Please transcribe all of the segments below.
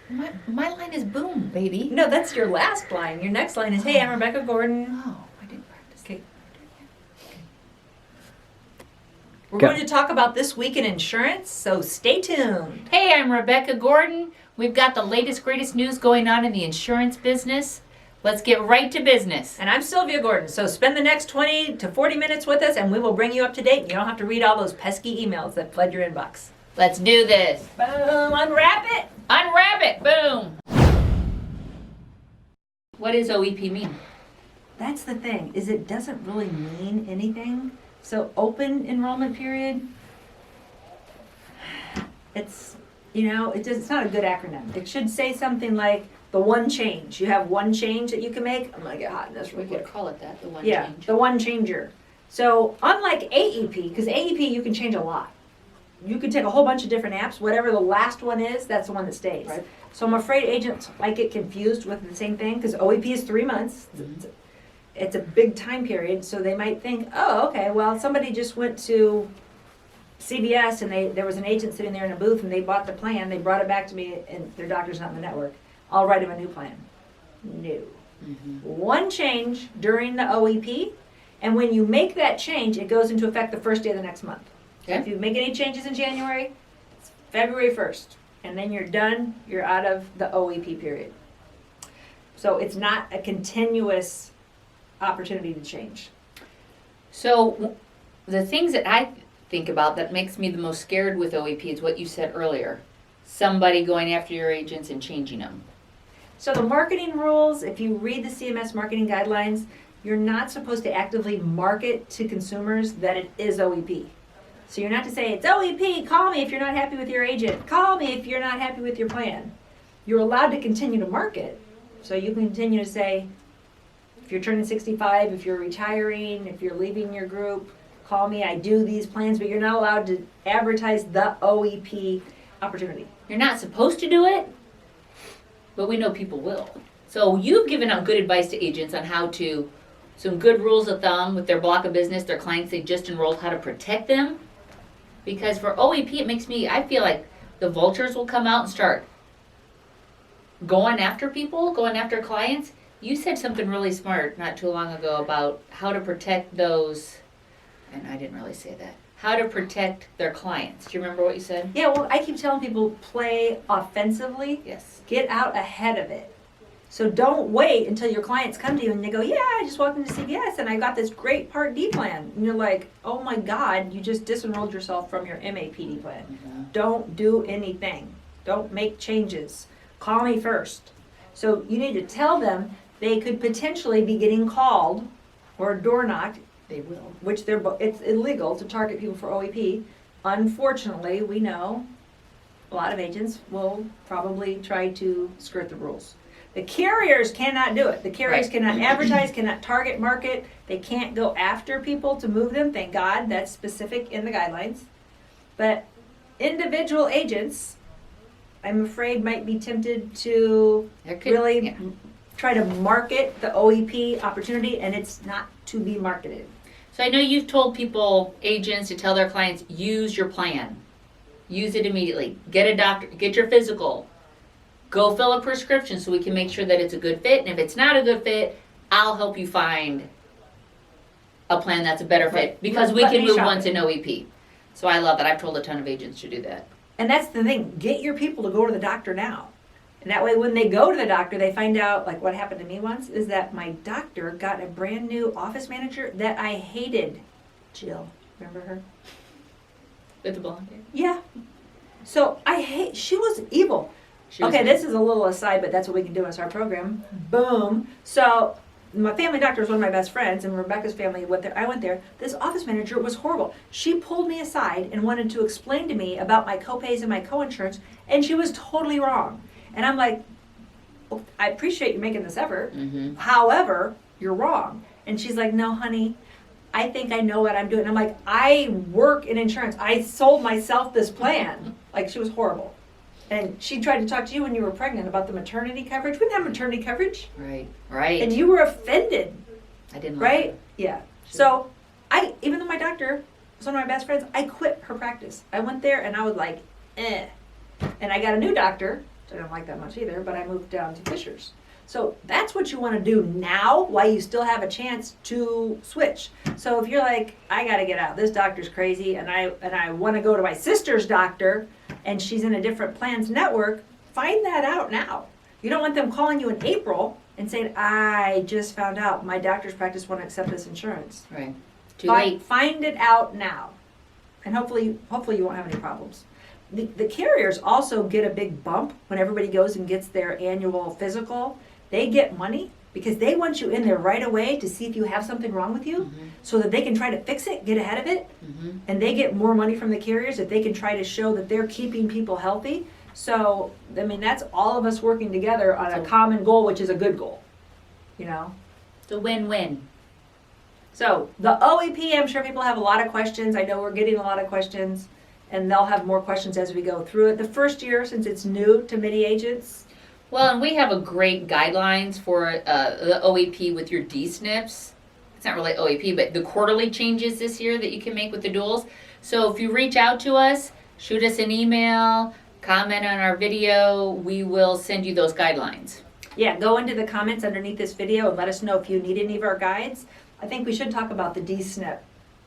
My line is boom, baby. No, that's your last line. Your next line is, hey, I'm Rebecca Gordon. Oh, I didn't practice. Okay. We're going to talk about this week in insurance, so stay tuned. Hey, I'm Rebecca Gordon. We've got the latest, greatest news going on in the insurance business. Let's get right to business. And I'm Sylvia Gordon, so spend the next 20 to 40 minutes with us and we will bring you up to date. You don't have to read all those pesky emails that flood your inbox. Let's do this. Boom, unwrap it. Unwrap it. Boom. What does OEP mean? That's the thing, is it doesn't really mean anything. So Open Enrollment Period, it's not a good acronym. It should say something like the one change. You have one change that you can make. I'm going to get hot in this real We quick. could call it that, the one Yeah, change. the one changer. So unlike AEP, because AEP you can change a lot. You can take a whole bunch of different apps. Whatever the last one is, that's the one that stays. Right. So I'm afraid agents might get confused with the same thing because OEP is 3 months. Mm-hmm. It's a big time period, so they might think, oh, okay, well, somebody just went to CVS and there was an agent sitting there in a booth and they bought the plan, they brought it back to me and their doctor's not in the network. I'll write them a new plan. No. Mm-hmm. One change during the OEP, and when you make that change, it goes into effect the first day of the next month. So Okay. if you make any changes in January, it's February 1st, and then you're done, you're out of the OEP period. So it's not a continuous opportunity to change. So the things that I think about that makes me the most scared with OEP is what you said earlier. Somebody going after your agents and changing them. So the marketing rules, if you read the CMS marketing guidelines, you're not supposed to actively market to consumers that it is OEP. So you're not to say, it's OEP, call me if you're not happy with your agent. Call me if you're not happy with your plan. You're allowed to continue to market. So you can continue to say, if you're turning 65, if you're retiring, if you're leaving your group, call me, I do these plans, but you're not allowed to advertise the OEP opportunity. You're not supposed to do it, but we know people will. So you've given out good advice to agents on how to, some good rules of thumb with their block of business, their clients they just enrolled, how to protect them. Because for OEP, I feel like the vultures will come out and start going after people, going after clients. You said something really smart not too long ago about how to protect those, and I didn't really say that, how to protect their clients. Do you remember what you said? Yeah, well, I keep telling people, play offensively. Yes. Get out ahead of it. So don't wait until your clients come to you and they go, yeah, I just walked into CVS and I got this great Part D plan. And you're like, oh my God, you just disenrolled yourself from your MAPD plan. Mm-hmm. Don't do anything. Don't make changes. Call me first. So you need to tell them they could potentially be getting called or door knocked. They will, which it's illegal to target people for OEP. Unfortunately, we know a lot of agents will probably try to skirt the rules. The carriers cannot do it. The carriers Right. cannot advertise, cannot target market. They can't go after people to move them. Thank God, that's specific in the guidelines. But individual agents, I'm afraid, might be tempted to really try to market the OEP opportunity, and it's not to be marketed. So I know you've told people, agents, to tell their clients, use your plan. Use it immediately. Get a doctor, get your physical. Go fill a prescription so we can make sure that it's a good fit. And if it's not a good fit, I'll help you find a plan that's a better fit. Right. Because we Let can me move shop once it. in OEP. So I love that. I've told a ton of agents to do that. And that's the thing. Get your people to go to the doctor now. And that way when they go to the doctor, they find out, like what happened to me once, is that my doctor got a brand new office manager that I hated. Jill, remember her? With the blonde hair. Yeah. So she was evil. Okay, this is a little aside, but that's what we can do as our program. Boom. So my family doctor was one of my best friends, and Rebecca's family went there. I went there. This office manager was horrible. She pulled me aside and wanted to explain to me about my copays and my coinsurance, and she was totally wrong. And I'm like, well, I appreciate you making this effort. Mm-hmm. However, you're wrong. And she's like, no, honey, I think I know what I'm doing. I'm like, I work in insurance. I sold myself this plan. Like, she was horrible. And she tried to talk to you when you were pregnant about the maternity coverage. We didn't have maternity coverage. Right, right. And you were offended. I didn't like Right? it. Yeah. Sure. So, even though my doctor was one of my best friends, I quit her practice. I went there and I was like, eh. And I got a new doctor, which I don't like that much either, but I moved down to Fishers. So that's what you want to do now while you still have a chance to switch. So if you're like, I got to get out, this doctor's crazy, and I want to go to my sister's doctor, and she's in a different plans network, find that out now. You don't want them calling you in April and saying, I just found out my doctor's practice won't accept this insurance. Right. Too late. Find it out now. And hopefully you won't have any problems. The carriers also get a big bump when everybody goes and gets their annual physical. They get money because they want you in there right away to see if you have something wrong with you, so that they can try to fix it, get ahead of it, and they get more money from the carriers if they can try to show that they're keeping people healthy. So, I mean, that's all of us working together on a common goal, which is a good goal, you know? It's a win-win. So, the OEP, I'm sure people have a lot of questions. I know we're getting a lot of questions, and they'll have more questions as we go through it. The first year, since it's new to many agents. Well, and we have a great guidelines for the OEP with your DSNPs. It's not really OEP, but the quarterly changes this year that you can make with the duals. So if you reach out to us, shoot us an email, comment on our video, we will send you those guidelines. Yeah, go into the comments underneath this video and let us know if you need any of our guides. I think we should talk about the DSNP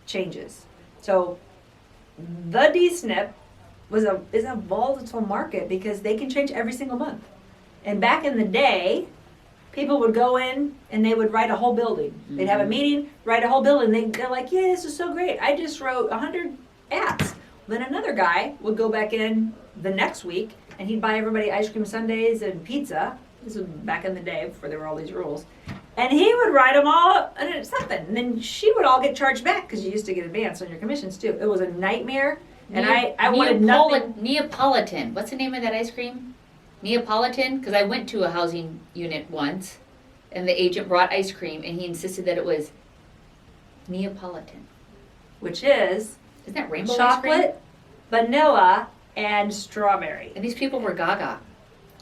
changes. So the DSNP is a volatile market because they can change every single month. And back in the day, people would go in and they would write a whole building. They'd have a meeting, write a whole building. They're like, yeah, this is so great. I just wrote 100 ads. Then another guy would go back in the next week and he'd buy everybody ice cream sundaes and pizza. This was back in the day before there were all these rules. And he would write them all and something. And then she would all get charged back because you used to get advance on your commissions too. It was a nightmare. And I wanted nothing. Neapolitan. What's the name of that ice cream? Neapolitan, because I went to a housing unit once, and the agent brought ice cream, and he insisted that it was Neapolitan. Which is Isn't that rainbow ice cream? chocolate, vanilla, and strawberry. And these people were gaga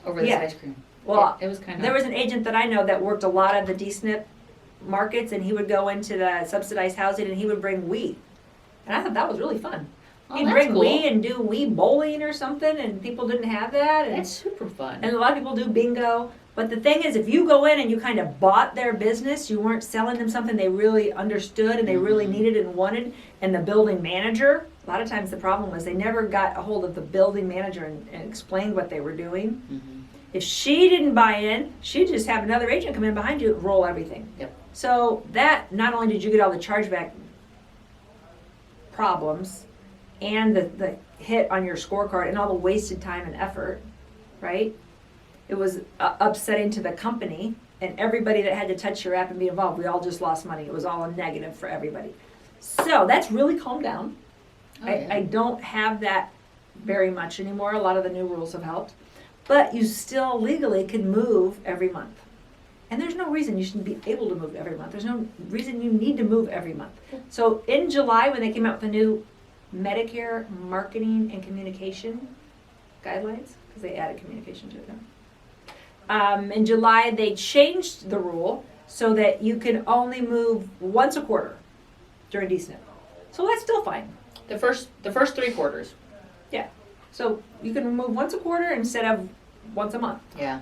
over this Yeah. ice cream. Well, it was kind of. there was an agent that I know that worked a lot of the DSNP markets, and he would go into the subsidized housing, and he would bring Wii. And I thought that was really fun. Oh, He'd that's bring cool. Wii and do Wii bowling or something, and people didn't have that. And That's super fun. And a lot of people do bingo. But the thing is, if you go in and you kind of bought their business, you weren't selling them something they really understood and they really needed and wanted, and the building manager, a lot of times the problem was they never got a hold of the building manager and explained what they were doing. If she didn't buy in, she'd just have another agent come in behind you and roll everything. Yep. So that, not only did you get all the chargeback problems and the hit on your scorecard and all the wasted time and effort, right? It was upsetting to the company and everybody that had to touch your app and be involved. We all just lost money. It was all a negative for everybody. So that's really calmed down. Oh, yeah. I don't have that very much anymore. A lot of the new rules have helped. But you still legally can move every month. And there's no reason you shouldn't be able to move every month. There's no reason you need to move every month. So in July, when they came out with the new Medicare marketing and communication guidelines, because they added communication to it now. In July, they changed the rule so that you can only move once a quarter during DSNP. So that's still fine. The first 3 quarters. Yeah. So you can move once a quarter instead of once a month. Yeah.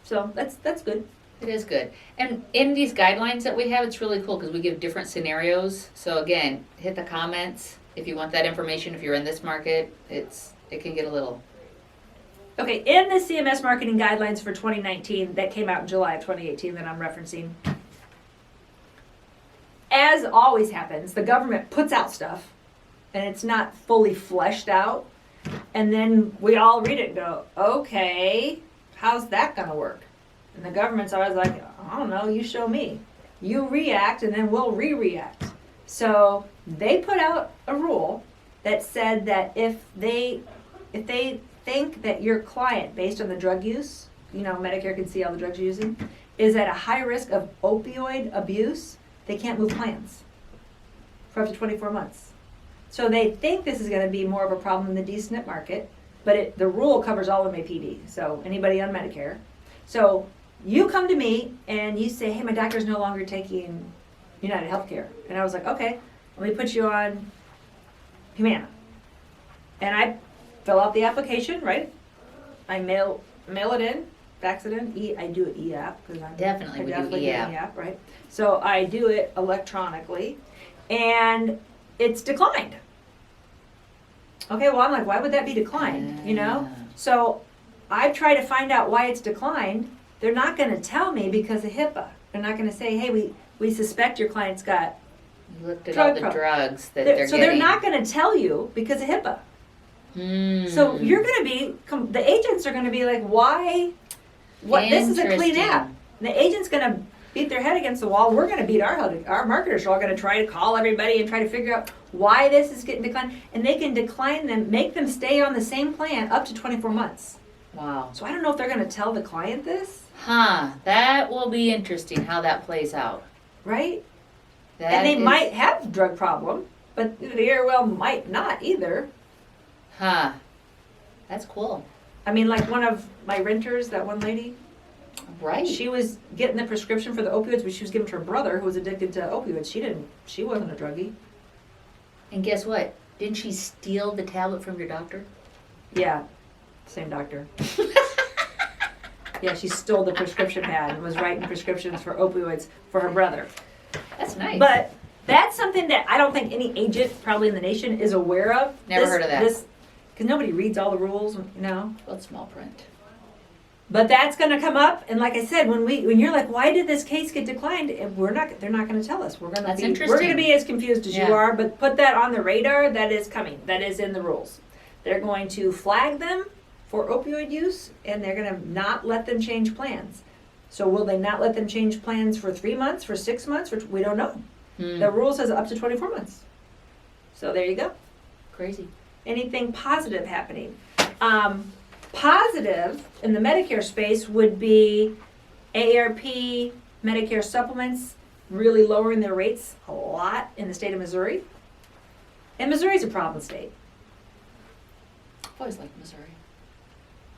So that's good. It is good. And in these guidelines that we have, it's really cool because we give different scenarios. So again, hit the comments if you want that information. If you're in this market, it can get a little. Okay, in the CMS marketing guidelines for 2019 that came out in July of 2018 that I'm referencing, as always happens, the government puts out stuff and it's not fully fleshed out. And then we all read it and go, okay, how's that going to work? And the government's always like, I don't know, you show me. You react and then we'll re-react. So they put out a rule that said that if they think that your client, based on the drug use, Medicare can see all the drugs you're using, is at a high risk of opioid abuse, they can't move plans for up to 24 months. So they think this is going to be more of a problem in the DSNP market, but the rule covers all MAPD, so anybody on Medicare. So you come to me and you say, hey, my doctor's no longer taking United Healthcare. And I was like, okay, let me put you on Humana. And I fill out the application, right? I mail it in, fax it in. I do it e-app because I Definitely would do definitely e-app. e-app, right? So I do it electronically, and it's declined. Okay, well I'm like, why would that be declined? You know? So I try to find out why it's declined. They're not going to tell me because of HIPAA. They're not going to say, hey, we suspect your client's got. You looked at all the drugs that they're So getting. they're not going to tell you because of HIPAA. So you're going to be, the agents are going to be like, why? What? This is a clean app. And the agent's going to beat their head against the wall. We're going to beat our marketers are all going to try to call everybody and try to figure out why this is getting declined. And they can decline them, make them stay on the same plan up to 24 months. Wow. So I don't know if they're going to tell the client this. That will be interesting how that plays out. Right? That and they is- might have a drug problem, but they very well might not either. That's cool. I mean, like one of my renters, that one lady, Right. she was getting the prescription for the opioids, but she was giving it to her brother who was addicted to opioids. She wasn't a druggie. And guess what? Didn't she steal the tablet from your doctor? Yeah, same doctor. Yeah, she stole the prescription pad and was writing prescriptions for opioids for her brother. That's nice. But that's something that I don't think any agent probably in the nation is aware of. Never heard of that. Because nobody reads all the rules, you know. Well, it's small print. But that's going to come up, and like I said, when you're like, why did this case get declined? And they're not going to tell us. We're going That's to interesting. be as confused as Yeah. you are. But put that on the radar. That is coming. That is in the rules. They're going to flag them for opioid use, and they're going to not let them change plans. So will they not let them change plans for 3 months, for 6 months? We don't know. The rule says up to 24 months. So there you go. Crazy. Anything positive happening? Positive in the Medicare space would be AARP, Medicare supplements, really lowering their rates a lot in the state of Missouri. And Missouri's a problem state. I've always liked Missouri.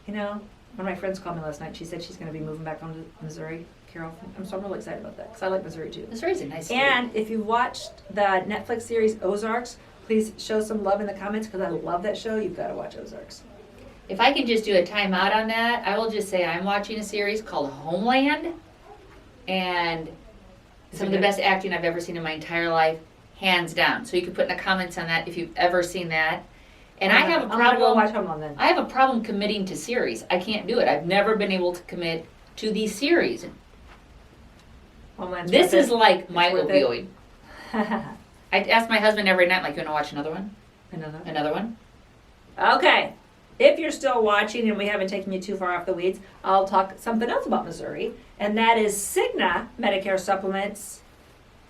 You know, one of my friends called me last night. She said she's going to be moving back home to Missouri. Carol, I'm really excited about that because I like Missouri too. Missouri's a nice state. And if you watched the Netflix series Ozarks, please show some love in the comments because I love that show. You've got to watch Ozarks. If I can just do a timeout on that, I will just say I'm watching a series called Homeland, and some of the best acting I've ever seen in my entire life, hands down. So you can put in the comments on that if you've ever seen that. And I have a I'm gonna go problem. watch Homeland then. I have a problem committing to series. I can't do it. I've never been able to commit to these series. Homeland's This worth is it. like my worth opioid. I ask my husband every night, like, you want to watch another one? Another. Another one? Okay. If you're still watching and we haven't taken you too far off the weeds, I'll talk something else about Missouri, and that is Cigna Medicare supplements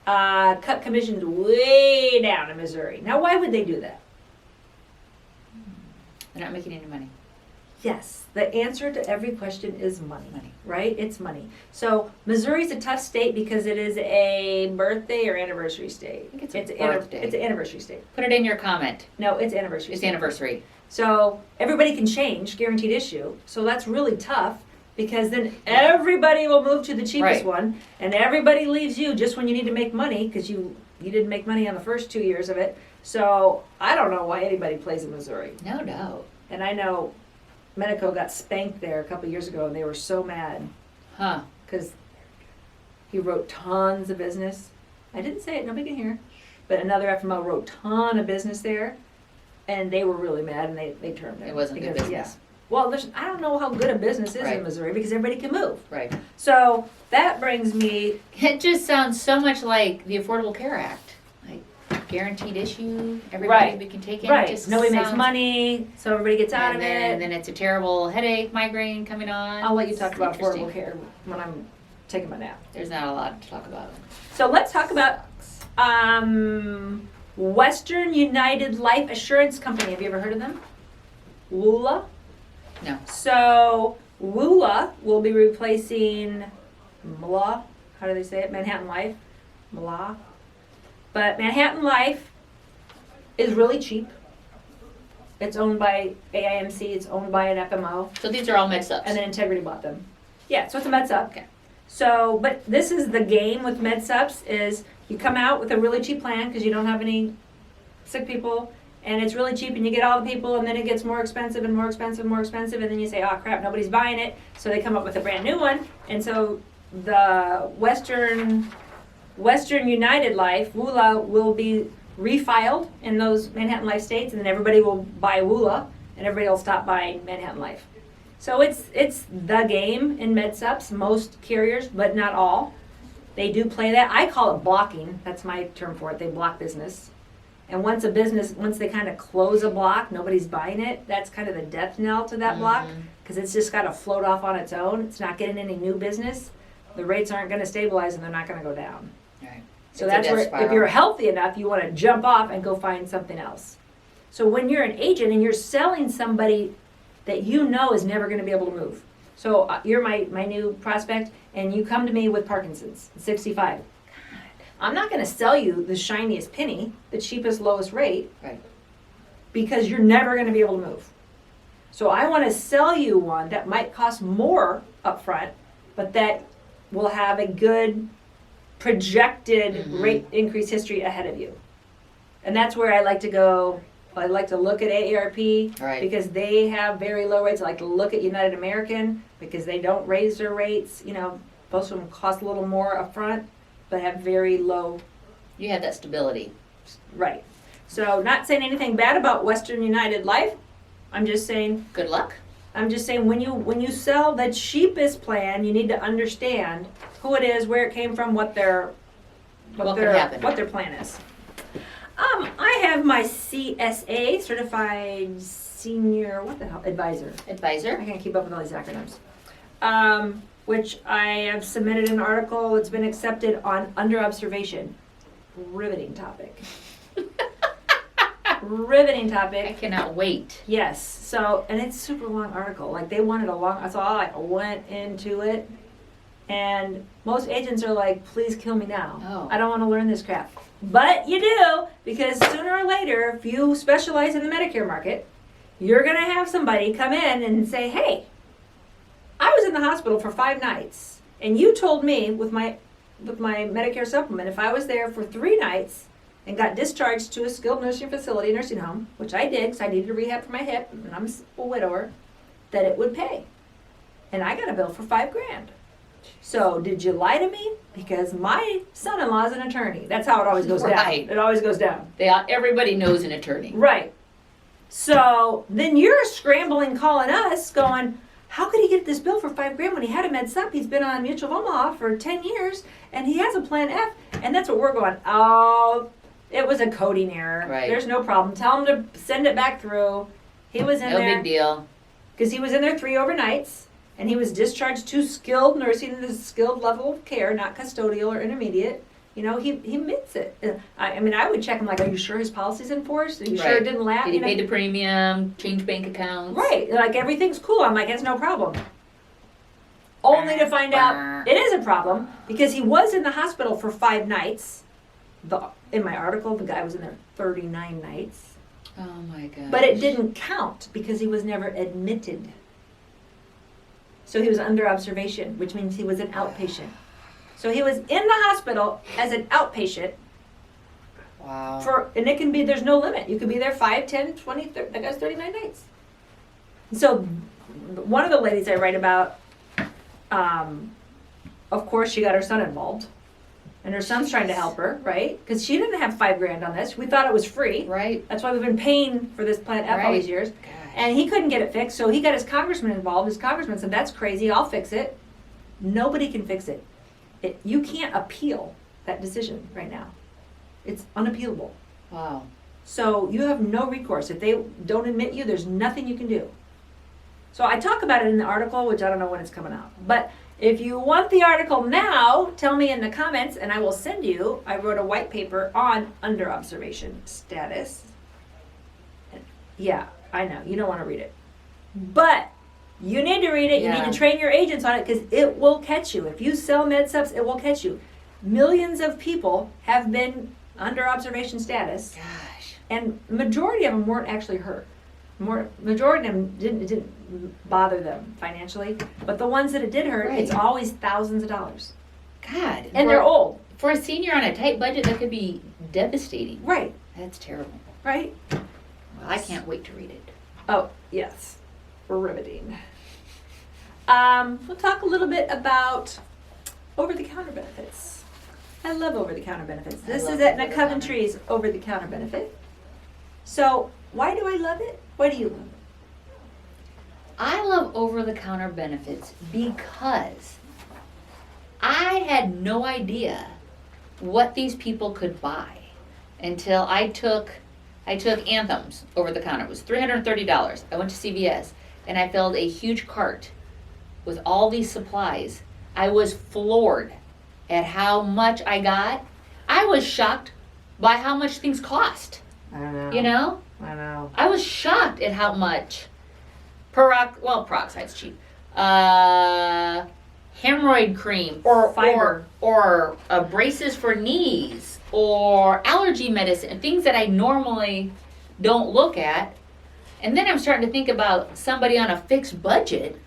cut commissions way down in Missouri. Now, why would they do that? They're not making any money. Yes, the answer to every question is money. Money. Right? It's money. So Missouri's a tough state because it is a birthday or anniversary state. I think it's a birthday. It's an anniversary state. Put it in your comment. No, it's anniversary. It's state. anniversary. So everybody can change, guaranteed issue. So that's really tough because then everybody will move to the cheapest Right. one, and everybody leaves you just when you need to make money because you didn't make money on the first 2 years of it. So I don't know why anybody plays in Missouri. No doubt. And I know Medico got spanked there a couple years ago, and they were so mad Huh. because he wrote tons of business. I didn't say it, nobody can hear. But another FMO wrote ton of business there, and they were really mad, and they turned it. It wasn't good business. Yeah. Well, I don't know how good a business is Right. in Missouri because everybody can move. Right. So that brings me, It just sounds so much like the Affordable Care Act. Like guaranteed issue, everybody Right. can take it. right, It just nobody makes sounds- money, so everybody gets out and of then, it. then it's a terrible headache, migraine coming on. I'll let you It's talk about interesting. affordable care when I'm taking my nap. There's not a lot to talk about. So let's talk about Western United Life Assurance Company. Have you ever heard of them? WULA? No. So WULA will be replacing MLA. How do they say it? Manhattan Life. MLA. But Manhattan Life is really cheap. It's owned by AIMC. It's owned by an FMO. So these are all mixed up. And then Integrity bought them. Yeah, so it's a MedSup. Okay. So, but this is the game with MedSups is you come out with a really cheap plan because you don't have any sick people and it's really cheap and you get all the people and then it gets more expensive and more expensive and more expensive and then you say, oh crap, nobody's buying it. So they come up with a brand new one. And so the Western United Life, WULA, will be refiled in those Manhattan Life states, and then everybody will buy WULA and everybody will stop buying Manhattan Life. So it's the game in MedSups, most carriers, but not all. They do play that. I call it blocking. That's my term for it. They block business. And once they kind of close a block, nobody's buying it, that's kind of the death knell to that block, because it's just got to float off on its own. It's not getting any new business. The rates aren't going to stabilize and they're not going to go down. Right. So It's a that's death where, spiral. if you're healthy enough, you want to jump off and go find something else. So when you're an agent and you're selling somebody that you know is never going to be able to move. So you're my new prospect, and you come to me with Parkinson's, 65. I'm not going to sell you the shiniest penny, the cheapest, lowest rate, Right. because you're never going to be able to move. So I want to sell you one that might cost more upfront, but that will have a good projected rate increase history ahead of you. And that's where I like to go. I like to look at AARP Right. because they have very low rates. I like to look at United American because they don't raise their rates. You know, most of them cost a little more upfront, but have very low. You have that stability. Right. So not saying anything bad about Western United Life. I'm just saying Good luck. when you sell the cheapest plan, you need to understand who it is, where it came from, what their What could happen. what their plan is. I have my CSA, Certified Senior, what the hell, Advisor. I Advisor. can't keep up with all these acronyms. Which I have submitted an article. It's been accepted on under observation. Riveting topic. Riveting topic. I cannot wait. Yes. So, and it's a super long article. Like they wanted a long. So I went into it, and most agents are like, "Please kill me now. Oh. I don't want to learn this crap." But you do, because sooner or later, if you specialize in the Medicare market, you're gonna have somebody come in and say, "Hey, I was in the hospital for 5 nights, and you told me with my Medicare supplement, if I was there for 3 nights and got discharged to a skilled nursing facility, nursing home, which I did because I needed a rehab for my hip, and I'm a widower, that it would pay. And I got a bill for $5,000. So did you lie to me? Because my son-in-law is an attorney. That's how it always goes Right. down. It always goes down. Everybody knows an attorney. Right. So then you're scrambling, calling us, going, how could he get this bill for $5,000 when he had a MedSup? He's been on Mutual of Omaha for 10 years, and he has a Plan F. And that's what we're going, oh, it was a coding error. Right. There's no problem. Tell him to send it back through. He was in No there big deal. because he was in there 3 overnights, and he was discharged to skilled nursing, the skilled level of care, not custodial or intermediate. You know, he admits it. I mean, I would check him like, are you sure his policy's enforced? Are you sure it Right. didn't lapse? Did he pay the premium? Change bank accounts? Right, like everything's cool. I'm like, it's no problem. Only to find out it is a problem because he was in the hospital for 5 nights. In my article, the guy was in there 39 nights. Oh my god. But it didn't count because he was never admitted. So he was under observation, which means he was an outpatient. So he was in the hospital as an outpatient Wow. and it can be, there's no limit. You could be there 5, 10, 20, 30, that guy's 39 nights. So one of the ladies I write about, of course she got her son involved. And her son's trying to help her, right? Because she didn't have $5,000 on this. We thought it was free. Right. That's why we've been paying for this Plan F all these years. Gosh. And he couldn't get it fixed, so he got his congressman involved. His congressman said, that's crazy, I'll fix it. Nobody can fix it. You can't appeal that decision right now. It's unappealable. Wow. So you have no recourse. If they don't admit you, there's nothing you can do. So I talk about it in the article, which I don't know when it's coming out. But if you want the article now, tell me in the comments and I will send you. I wrote a white paper on under observation status. Yeah, I know. You don't want to read it. But you need to read it. You Yeah. need to train your agents on it because it will catch you. If you sell MedSups, it will catch you. Millions of people have been under observation status. Gosh. And majority of them weren't actually hurt. Majority of them didn't bother them financially. But the ones that it did hurt, Right. it's always thousands of dollars. God. And they're old. For a senior on a tight budget, that could be devastating. Right, That's terrible. right. Well, I can't wait to read it. Oh, yes. Riveting. We'll talk a little bit about over-the-counter benefits. I love over-the-counter benefits. This is Aetna Coventry's over-the-counter benefit. So, why do I love it? Why do you love it? I love over-the-counter benefits because I had no idea what these people could buy until I took Anthem's over the counter. It was $330. I went to CVS and I filled a huge cart with all these supplies. I was floored at how much I got. I was shocked by how much things cost. I don't know. You know? I know. I was shocked at how much peroxide's cheap. Hemorrhoid cream Fiber. or braces for knees or allergy medicine, things that I normally don't look at. And then I'm starting to think about somebody on a fixed budget.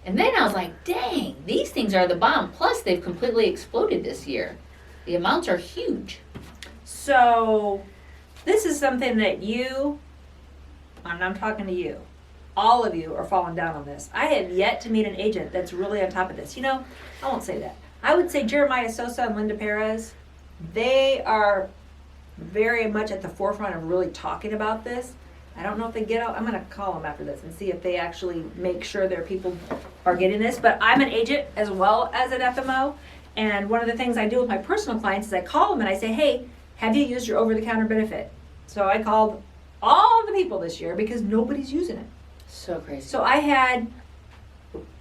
And then I was like, dang, these things are the bomb. Plus, they've completely exploded this year. The amounts are huge. So, this is something that you, and I'm talking to you, all of you are falling down on this. I have yet to meet an agent that's really on top of this. You know, I won't say that. I would say Jeremiah Sosa and Linda Perez, they are very much at the forefront of really talking about this. I don't know if they get out. I'm going to call them after this and see if they actually make sure their people are getting this. But I'm an agent as well as an FMO. And one of the things I do with my personal clients is I call them and I say, hey, have you used your over-the-counter benefit? So I called all the people this year because nobody's using it. So crazy. So I had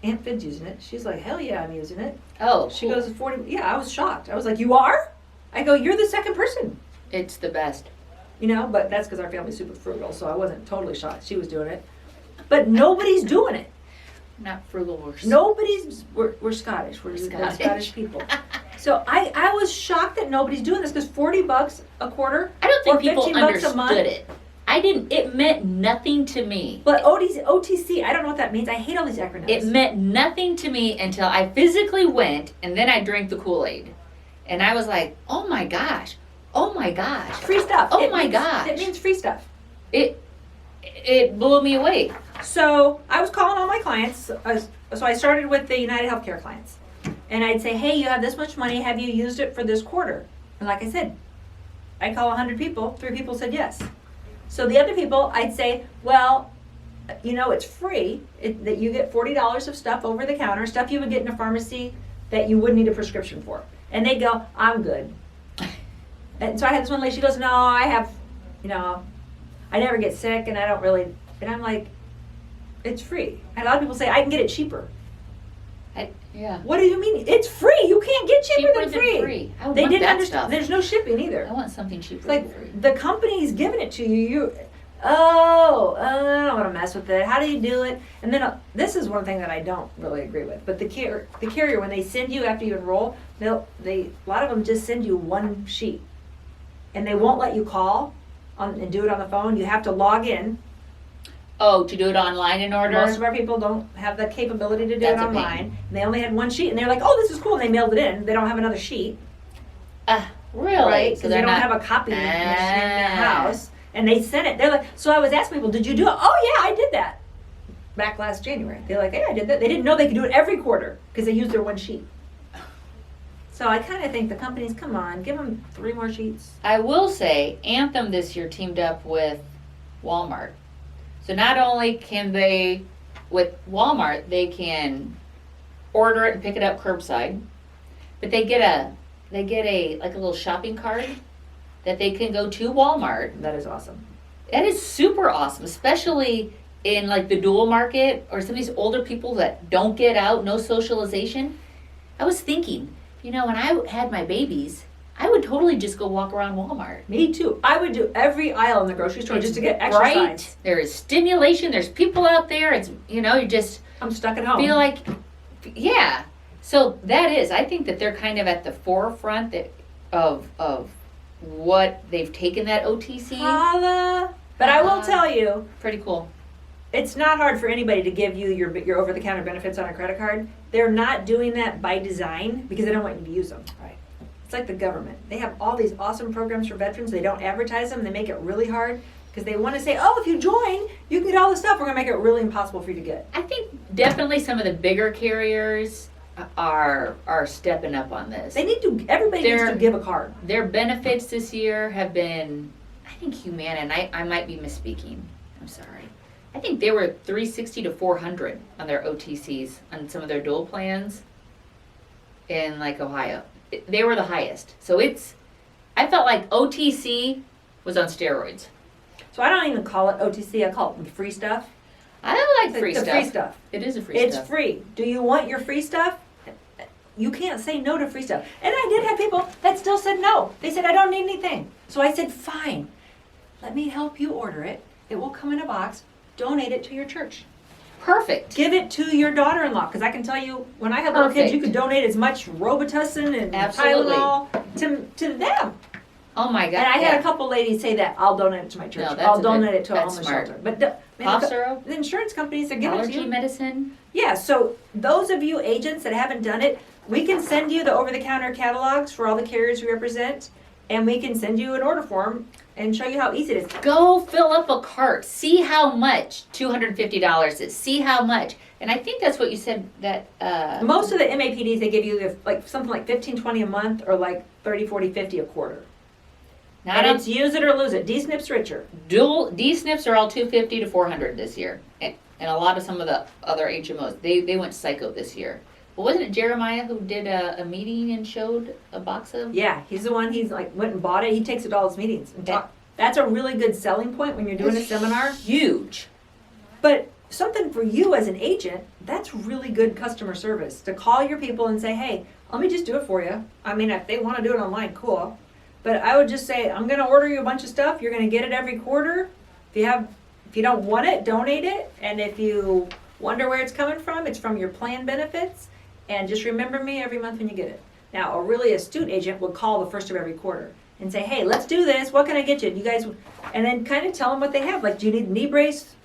Aunt Fid's using it. She's like, hell yeah, I'm using it. Oh, She cool. goes, 40. Yeah, I was shocked. I was like, you are? I go, you're the second person. It's the best. You know, but that's because our family's super frugal, so I wasn't totally shocked she was doing it. But nobody's doing it. Not frugal, We're Scottish. We're Scottish. Scottish people. So I was shocked that nobody's doing this because $40 a quarter I don't think or people $15 a month. understood it. It meant nothing to me. But OTC, I don't know what that means. I hate all these acronyms. It meant nothing to me until I physically went and then I drank the Kool-Aid. And I was like, oh my gosh. Oh my gosh. Free stuff. Oh my gosh. It means free stuff. It blew me away. So I was calling all my clients. So I started with the United Healthcare clients. And I'd say, hey, you have this much money. Have you used it for this quarter? And like I said, I call 100 people. 3 people said yes. So the other people, I'd say, well, you know, it's free. That you get $40 of stuff over the counter, stuff you would get in a pharmacy that you would need a prescription for. And they go, I'm good. And so I had this one lady, she goes, no, I have, you know, I never get sick and I don't really, and I'm like, it's free. And a lot of people say, I can get it cheaper. Yeah. What do you mean? It's free. You can't get cheaper than free. I They want didn't that understand. stuff. There's no shipping either. I want something cheaper It's like than free. the company's giving it to you. I don't want to mess with it. How do you do it? And then this is one thing that I don't really agree with. But the carrier, when they send you after you enroll, a lot of them just send you one sheet, and they won't let you call and do it on the phone. You have to log in. Oh, to do it online in order? Most of our people don't have the capability to do That's it a pain. online. And they only had one sheet, and they're like, "Oh, this is cool." And they mailed it in. They don't have another sheet, Really? right? So Because they they're don't not, have a copy machine in their Ah. house. And they sent it. They're like, so I was asking people, "Did you do it?" "Oh yeah, I did that." Back last January, they're like, "Hey, I did that." They didn't know they could do it every quarter because they used their one sheet. So I kind of think the companies, come on, give them 3 more sheets. I will say, Anthem this year teamed up with Walmart. So not only can they, with Walmart, they can order it and pick it up curbside, but they get a like a little shopping cart that they can go to Walmart. That is awesome. That is super awesome, especially in like the dual market or some of these older people that don't get out, no socialization. I was thinking, you know, when I had my babies, I would totally just go walk around Walmart. Me too. I would do every aisle in the grocery store just to get exercise. Right? There is stimulation. There's people out there. It's, you know, you just I'm stuck at home. feel like, yeah. So that is, I think that they're kind of at the forefront of what they've taken that OTC. Holla. But I will tell you, Pretty cool. it's not hard for anybody to give you your over-the-counter benefits on a credit card. They're not doing that by design because they don't want you to use them. Right. It's like the government. They have all these awesome programs for veterans. They don't advertise them. They make it really hard. Because they want to say, oh, if you join, you can get all this stuff. We're going to make it really impossible for you to get. I think definitely some of the bigger carriers are stepping up on this. They need to, everybody needs to give a card. Their benefits this year have been, I think, humane, and I might be misspeaking. I'm sorry. I think they were $360 to $400 on their OTCs on some of their dual plans in like Ohio. They were the highest. So I felt like OTC was on steroids. So I don't even call it OTC. I call it free stuff. I like free the stuff. Free stuff. It is a free stuff. It's free. Do you want your free stuff? You can't say no to free stuff. And I did have people that still said no. They said, I don't need anything. So I said, fine. Let me help you order it. It will come in a box. Donate it to your church. Perfect. Give it to your daughter-in-law. Because I can tell you, when I had little kids, you could donate as much Robitussin and Absolutely. Tylenol to them. Oh my God. And I had a couple ladies say that, I'll donate it to my church. No, I'll donate it to a that's homeless smart. shelter. But Cough syrup, the insurance companies are giving it to allergy you. medicine. Yeah, so those of you agents that haven't done it, we can send you the over-the-counter catalogs for all the carriers we represent, and we can send you an order form and show you how easy it is. Go fill up a cart. See how much $250 is. See how much. And I think that's what you said that... Most of the MAPDs, they give you like something like 15, 20 a month or like 30, 40, 50 a quarter. And it's use it or lose it. D-SNP's richer. D-SNPs are all $250 to $400 this year. And a lot of some of the other HMOs, they went psycho this year. But wasn't it Jeremiah who did a meeting and showed a box of? Yeah, he's the one, he's like went and bought it. He takes it to all his meetings. And that's a really good selling point when you're doing a seminar. Huge. But something for you as an agent, that's really good customer service. To call your people and say, hey, let me just do it for you. I mean, if they want to do it online, cool. But I would just say, I'm going to order you a bunch of stuff. You're going to get it every quarter. If you don't want it, donate it. And if you wonder where it's coming from, it's from your plan benefits. And just remember me every month when you get it. Now, a really astute agent would call the first of every quarter and say, hey, let's do this. What can I get you? You guys, and then kind of tell them what they have. Like, do you need a knee brace?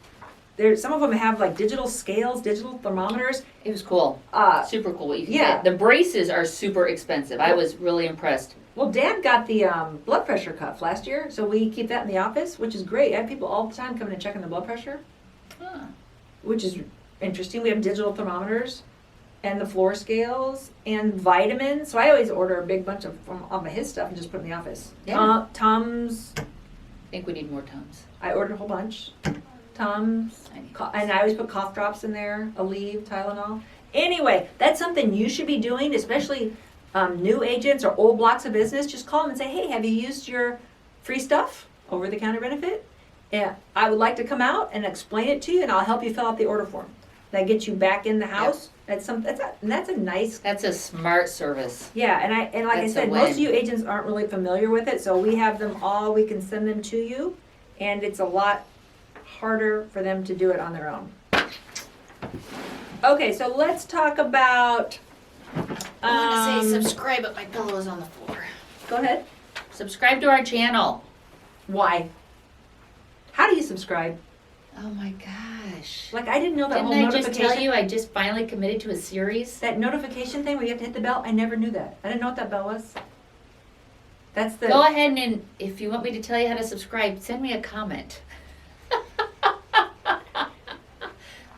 Some of them have like digital scales, digital thermometers. It was cool. Super cool what you can yeah. get. The braces are super expensive. I was really impressed. Well, Dad got the blood pressure cuff last year, so we keep that in the office, which is great. I have people all the time coming and checking the blood pressure, which is interesting. We have digital thermometers and the floor scales and vitamins. So I always order a big bunch of his stuff and just put it in the office. Yeah. Tums. I think we need more Tums. I ordered a whole bunch. Tums. And I always put cough drops in there, Aleve, Tylenol. Anyway, that's something you should be doing, especially new agents or old blocks of business. Just call them and say, hey, have you used your free stuff, over-the-counter benefit? And I would like to come out and explain it to you, and I'll help you fill out the order form. That gets you back in the house. Yep. That's a nice. That's a smart service. Yeah, and like I said, most of you agents aren't really familiar with it, so we have them all. We can send them to you, and it's a lot harder for them to do it on their own. Okay, so let's talk about. I want to say subscribe, but my pillow is on the floor. Go ahead. Subscribe to our channel. Why? How do you subscribe? Oh my gosh. Like, I didn't know that Didn't whole I notification. just tell you I just finally committed to a series? That notification thing where you have to hit the bell, I never knew that. I didn't know what that bell was. That's the. Go ahead and if you want me to tell you how to subscribe, send me a comment.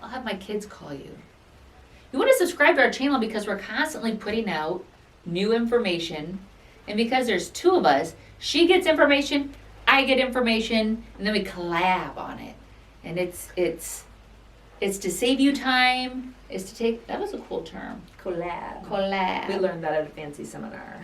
I'll have my kids call you. You want to subscribe to our channel because we're constantly putting out new information. And because there's two of us, she gets information, I get information, and then we collab on it. And it's to save you time. It's to take, that was a cool term. Collab. Collab. We learned that at a fancy seminar.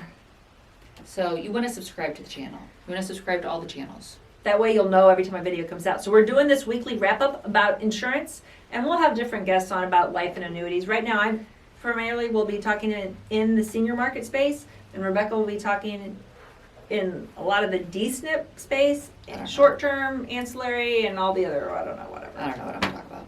So you want to subscribe to the channel. You want to subscribe to all the channels. That way you'll know every time a video comes out. So we're doing this weekly wrap-up about insurance, and we'll have different guests on about life and annuities. Right now, I primarily will be talking in the senior market space, and Rebecca will be talking in a lot of the D-SNP space, and short-term, ancillary, and all the other, whatever. I don't know what I'm talking about.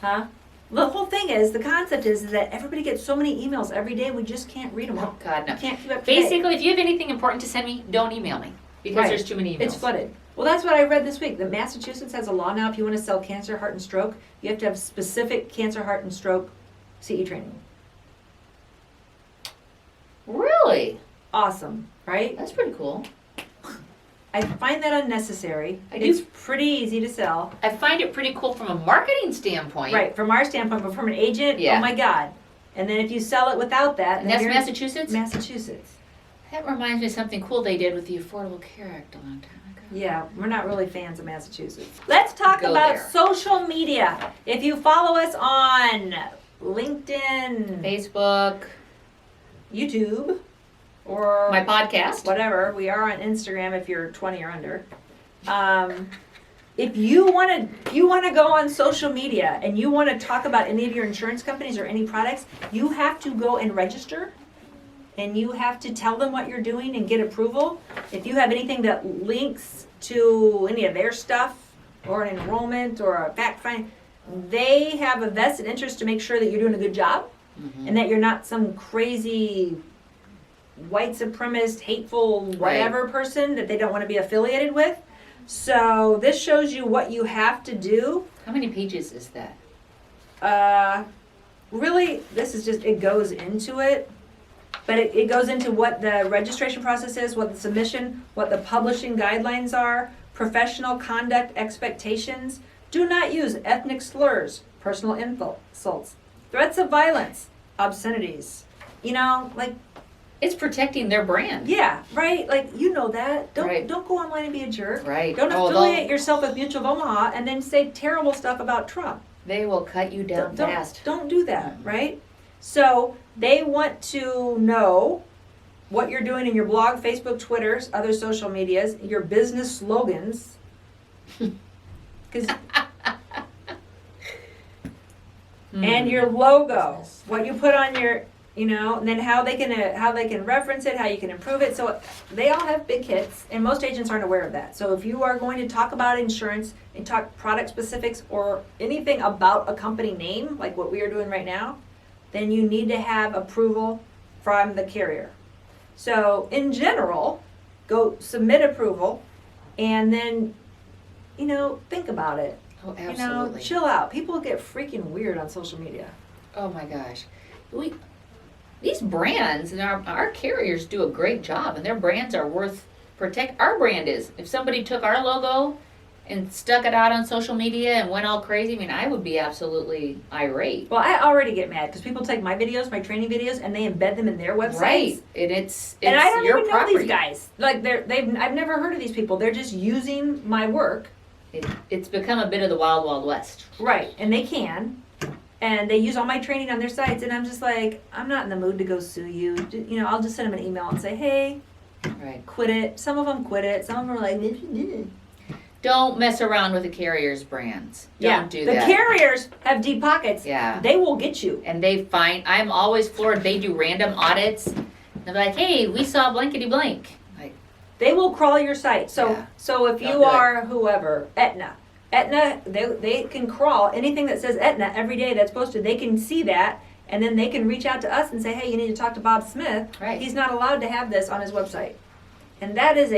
Huh? The whole thing is, the concept is that everybody gets so many emails every day, we just can't read them all. Oh, God, no. We can't keep up to date. Basically, if you have anything important to send me, don't email me. Because Right. there's too many emails. It's flooded. Well, that's what I read this week. That Massachusetts has a law now. If you want to sell cancer, heart, and stroke, you have to have specific cancer, heart, and stroke CE training. Really? Awesome, right? That's pretty cool. I find that unnecessary. I do. It's pretty easy to sell. I find it pretty cool from a marketing standpoint. Right, from our standpoint, but from an agent, Yeah. oh my God. And then if you sell it without that, And then that's you're Massachusetts? Massachusetts. That reminds me of something cool they did with the Affordable Care Act a long time ago. Yeah, we're not really fans of Massachusetts. Let's talk Go about there. social media. If you follow us on LinkedIn, Facebook, YouTube, or my podcast. whatever, we are on Instagram if you're 20 or under. If you want to go on social media and you want to talk about any of your insurance companies or any products, you have to go and register. And you have to tell them what you're doing and get approval. If you have anything that links to any of their stuff or an enrollment or a fact find, they have a vested interest to make sure that you're doing a good job and that you're not some crazy white supremacist, hateful, whatever person that they don't want to be affiliated with. So this shows you what you have to do. How many pages is that? Really, this is just, it goes into it. But it goes into what the registration process is, what the submission, what the publishing guidelines are, professional conduct expectations. Do not use ethnic slurs, personal insults, threats of violence, obscenities. You know, like, It's protecting their brand. yeah, right? Like, you know that. Right. Don't go online and be a jerk. Right. Don't Oh, affiliate yourself with Mutual of Omaha and then say terrible stuff about Trump. They will cut you down fast. Don't do that, right? So they want to know what you're doing in your blog, Facebook, Twitters, other social medias, your business slogans. Because and your logo, what you put on your, you know, and then how they can reference it, how you can improve it. So they all have big hits, and most agents aren't aware of that. So if you are going to talk about insurance and talk product specifics or anything about a company name, like what we are doing right now, then you need to have approval from the carrier. So in general, go submit approval, and then, you know, think about it. Oh, You absolutely. know, chill out. People get freaking weird on social media. Oh my gosh. These brands and our carriers do a great job, and their brands are worth protect. Our brand is. If somebody took our logo and stuck it out on social media and went all crazy, I mean, I would be absolutely irate. Well, I already get mad because people take my videos, my training videos, and they embed them in their websites. Right. And it's And I don't your even property. know these guys. Like I've never heard of these people. They're just using my work. It's become a bit of the wild, wild west. Right. And they can. And they use all my training on their sites, and I'm just like, I'm not in the mood to go sue you. You know, I'll just send them an email and say, hey, Right. quit it. Some of them quit it. Some of them are like, Don't mess around with the carrier's brands. Don't do the that. carriers have deep pockets. Yeah. They will get you. And they find, I'm always floored, they do random audits. They're like, hey, we saw blankety blank. Like, They will crawl your site. So Yeah. so if Don't you do it. are whoever, Aetna, they can crawl anything that says Aetna every day that's posted. They can see that, and then they can reach out to us and say, hey, you need to talk to Bob Smith. Right. He's not allowed to have this on his website. And that is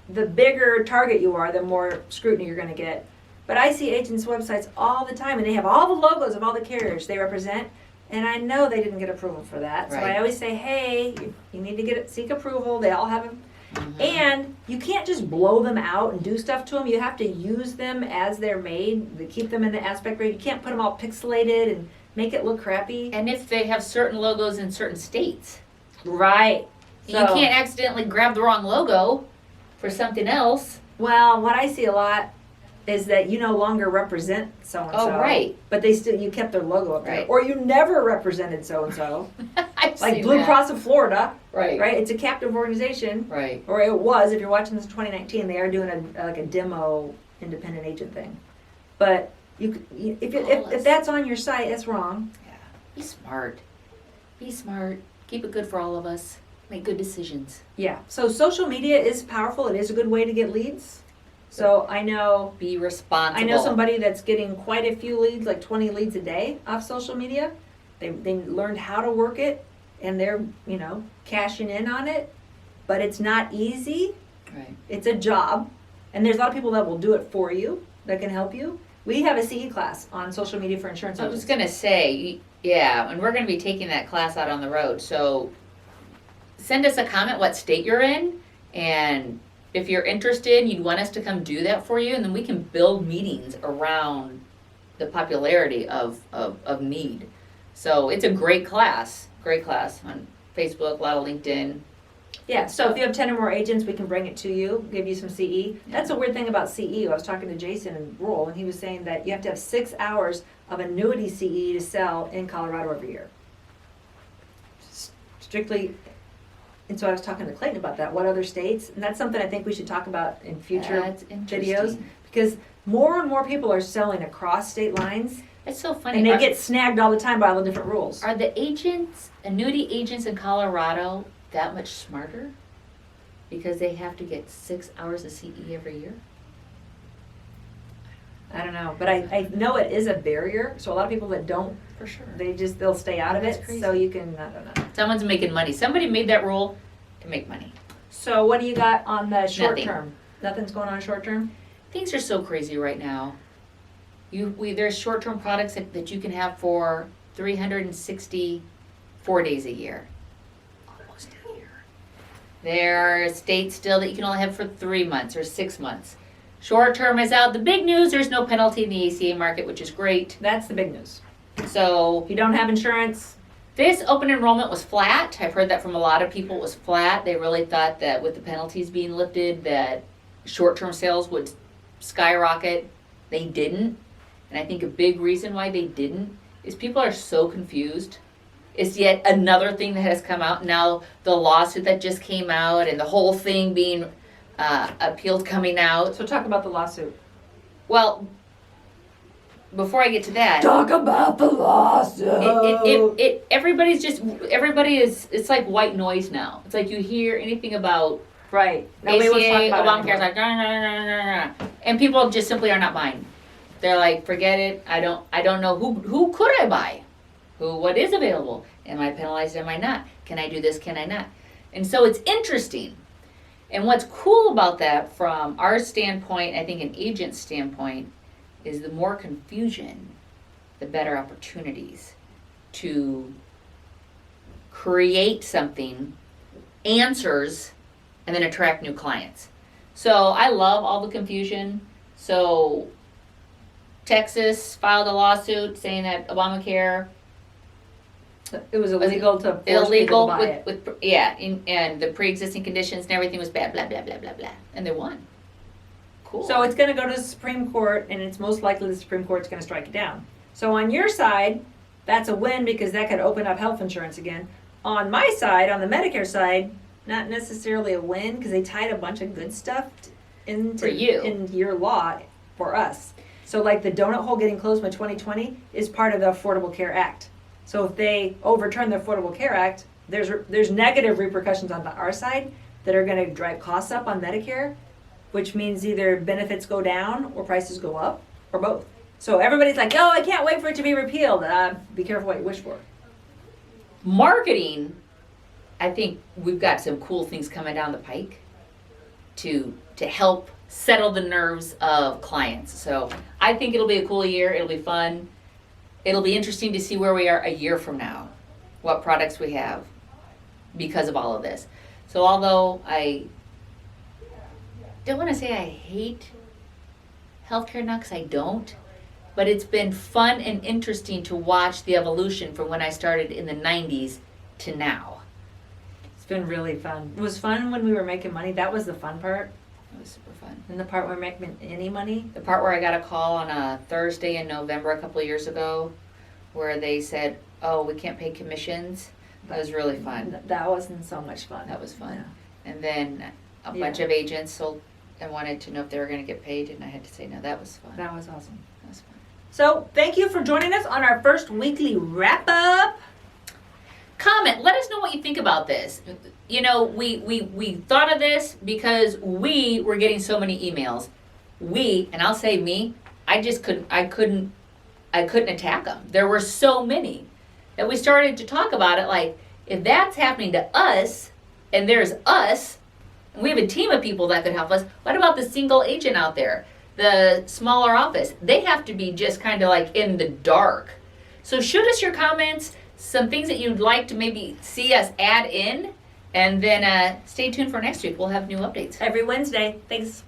the bigger target you are, the more scrutiny you're going to get. But I see agents' websites all the time, and they have all the logos of all the carriers they represent. And I know they didn't get approval for that. So Right. I always say, hey, you need to seek approval. They all have them. And you can't just blow them out and do stuff to them. You have to use them as they're made, to keep them in the aspect ratio. You can't put them all pixelated and make it look crappy. and if they have certain logos in certain states, Right. you can't accidentally grab the wrong logo for something else. Well, what I see a lot is that you no longer represent so and so. Oh, right. But you kept their logo up there, Right. or you never represented so and so. I've Like seen Blue that. Cross of Florida, Right. right? It's a captive organization, Right. or it was. If you're watching this in 2019, they are doing a demo independent agent thing. But if that's on your site, that's wrong. Yeah. Be smart. Be smart. Keep it good for all of us. Make good decisions. Yeah. So social media is powerful. It is a good way to get leads. So I know Be responsible. somebody that's getting quite a few leads, like 20 leads a day off social media. They learned how to work it, and they're, cashing in on it. But it's not easy. Right. It's a job. And there's a lot of people that will do it for you, that can help you. We have a CE class on social media for insurance I was agents. going to say, yeah, and we're going to be taking that class out on the road. So send us a comment what state you're in, and if you're interested, you'd want us to come do that for you, and then we can build meetings around the popularity of need. So it's a great class on Facebook, a lot of LinkedIn. Yeah, so if you have 10 or more agents, we can bring it to you, give you some CE. That's a weird thing about CE. I was talking to Jason in Rural, and he was saying that you have to have 6 hours of annuity CE to sell in Colorado every year. Strictly, and so I was talking to Clayton about that. What other states? And that's something I think we should talk about in future That's videos, interesting. because more and more people are selling across state lines, It's so funny. and they get snagged all the time by all the different rules. Are the annuity agents in Colorado that much smarter? Because they have to get 6 hours of CE every year? I don't know, but I know it is a barrier. So a lot of people that don't, For sure. they'll stay out of That's it. crazy. So you can, I don't know. Someone's making money. Somebody made that rule to make money. So what do you got on the short Nothing. term? Nothing's going on short term? Things are so crazy right now. There's short-term products that you can have for 364 days a year. Almost a year. There are states still that you can only have for 3 months or 6 months. Short term is out. The big news, there's no penalty in the ACA market, which is great. That's the big news. So If you don't have insurance, this open enrollment was flat. I've heard that from a lot of people. It was flat. They really thought that with the penalties being lifted that short-term sales would skyrocket. They didn't. And I think a big reason why they didn't is people are so confused. It's yet another thing that has come out. Now the lawsuit that just came out and the whole thing being appealed coming out. so talk about the lawsuit. Well, before I get to that, Talk about the lawsuit. everybody is, it's like white noise now. It's like you hear anything about Right. Nobody wants to talk ACA, about Obamacare's it like, nah, nah, nah, nah, nah. And people just simply are not buying. They're like, forget it. I don't know who could I buy? What is available? Am I penalized? Am I not? Can I do this? Can I not? And so it's interesting. And what's cool about that from our standpoint, I think an agent's standpoint, is the more confusion, the better opportunities to create something, answers, and then attract new clients. So I love all the confusion. So Texas filed a lawsuit saying that Obamacare It was illegal to force people illegal to buy it. and the pre-existing conditions and everything was bad, blah blah blah blah blah, and they won. Cool. So it's going to go to the Supreme Court, and it's most likely the Supreme Court's going to strike it down. So on your side, that's a win because that could open up health insurance again. On my side, on the Medicare side, not necessarily a win because they tied a bunch of good stuff into For you. in your law for us. So like the donut hole getting closed by 2020 is part of the Affordable Care Act. So if they overturn the Affordable Care Act, there's negative repercussions on our side that are going to drive costs up on Medicare, which means either benefits go down or prices go up or both. So everybody's like, oh, I can't wait for it to be repealed. Be careful what you wish for. Marketing, I think we've got some cool things coming down the pike to help settle the nerves of clients. So I think it'll be a cool year. It'll be fun. It'll be interesting to see where we are a year from now, what products we have because of all of this. So although I don't want to say I hate healthcare now, because I don't, but it's been fun and interesting to watch the evolution from when I started in the 90s to now. It's been really fun. It was fun when we were making money. That was the fun part. It was super fun. And the part where we're making any money. The part where I got a call on a Thursday in November a couple of years ago where they said, oh, we can't pay commissions. That was really fun. That wasn't so much fun. That was fun. Yeah. And then a bunch of agents sold and wanted to know if they were going to get paid, and I had to say, no, that was fun. That was awesome. That was fun. So thank you for joining us on our first weekly wrap up. Comment. Let us know what you think about this. You know, we thought of this because we were getting so many emails. And I'll say me, I couldn't attack them. There were so many that we started to talk about it. Like, if that's happening to us, and there's us, and we have a team of people that could help us, what about the single agent out there? The smaller office? They have to be just kind of like in the dark. So shoot us your comments, some things that you'd like to maybe see us add in, And then stay tuned for next week. We'll have new updates. Every Wednesday. Thanks.